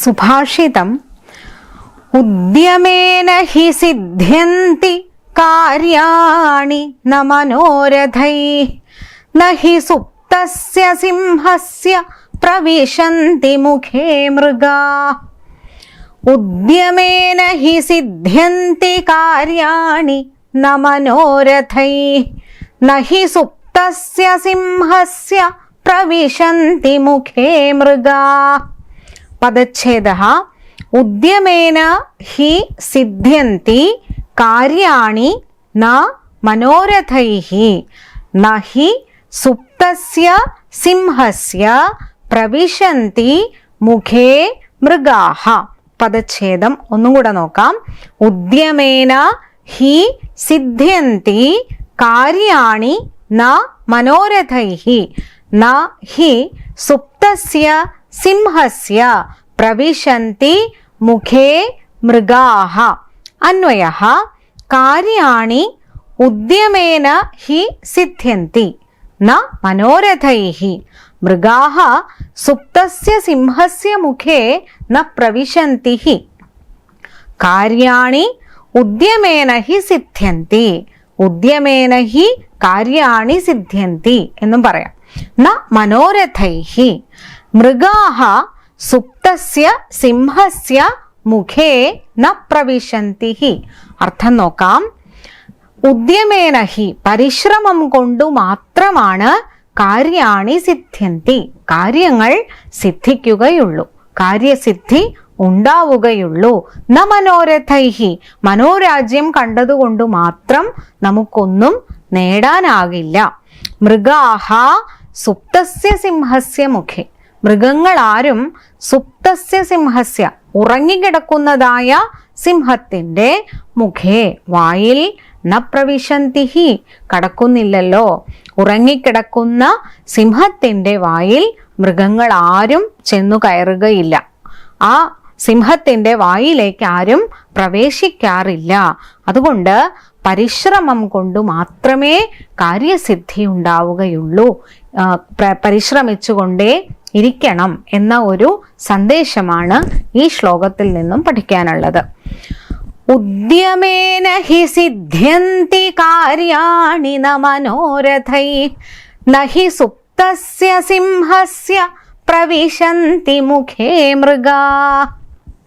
സുഭാഷിതം ഉദ്യമേന he സിദ്ധ്യന്തി കാര്യാണി ന മനോരഥൈഃ ന he സുപ്തസ്യ സിംഹസ്യ പ്രവിശന്തി മുഖേ മൃഗാഃ. ഉദ്യമേന he സിദ്ധ്യന്തി കാര്യാണി ന മനോരഥൈഃ ന ഹി സുപ്തസ്യ സിംഹസ്യ പ്രവിശന്തി മുഖേ മൃഗാഃ. പദച്ഛേദഃ ഉദ്യമേന ഹി സിദ്ധ്യന്തി കാര്യാണി ന മനോരഥൈഃ ന ഹി സുപ്തസ്യ സിംഹസ്യ പ്രവിശന്തി മുഖേ മൃഗാഃ. പദച്ഛേദം ഒന്നും കൂടെ നോക്കാം. ഉദ്യമേന ഹി സിദ്ധ്യന്തി കാര്യാണി ന മനോരഥൈഃ ന ഹി സുപ്തസ്യ സിംഹസ്യ പ്രവിശന്തി മുഖേ മൃഗാഃ. അന്വയഃ കാര്യാണി ഉദ്യമേന ഹി സിദ്ധ്യന്തി ന മനോരഥൈഃ മൃഗാഃ സുപ്തസ്യ സിംഹസ്യ മുഖേ ന പ്രവിശന്തി. കാര്യാണി ഉദ്യമേന ഹി സിദ്ധ്യന്തി, ഉദ്യമേന ഹി കാര്യാണി സിദ്ധ്യന്തി എന്നും പറയാം. ന മനോരഥൈഃ മൃഗാഃ സുപ്തസ്യ സിംഹസ്യ മുഖേ ന പ്രവിശന്തി. അർത്ഥം നോക്കാം. ഉദ്യമേന ഹി പരിശ്രമം കൊണ്ടു മാത്രമാണ് കാര്യാണി സിദ്ധ്യന്തി, കാര്യങ്ങൾ സിദ്ധിക്കുകയുള്ളൂ, കാര്യസിദ്ധി ഉണ്ടാവുകയുള്ളൂ. ന മനോരഥൈഃ മനോരാജ്യം കണ്ടതുകൊണ്ട് മാത്രം നമുക്കൊന്നും നേടാനാകില്ല. മൃഗാഃ സുപ്തസ്യ സിംഹസ്യ മുഖേ മൃഗങ്ങളാരും സുപ്തസ്യ സിംഹസ്യ ഉറങ്ങിക്കിടക്കുന്നതായ സിംഹത്തിന്റെ മുഖേ വായിൽ ന പ്രവിശന്തി കടക്കുന്നില്ലല്ലോ. ഉറങ്ങിക്കിടക്കുന്ന സിംഹത്തിന്റെ വായിൽ മൃഗങ്ങൾ ആരും ചെന്നു കയറുകയില്ല. ആ സിംഹത്തിന്റെ വായിലേക്ക് ആരും പ്രവേശിക്കാറില്ല. അതുകൊണ്ട് പരിശ്രമം കൊണ്ട് മാത്രമേ കാര്യസിദ്ധി ഉണ്ടാവുകയുള്ളൂ. പരിശ്രമിച്ചുകൊണ്ടേ ഇരിക്കണം എന്ന ഒരു സന്ദേശമാണ് ഈ ശ്ലോകത്തിൽ നിന്നും പഠിക്കാനുള്ളത്. ഉദ്യമേന ഹി സിദ്ധ്യന്തി കാര്യാണി ന മനോരഥൈഃ ന ഹി സുപ്തസ്യ സിംഹസ്യ പ്രവിശന്തി മുഖേ മൃഗാഃ.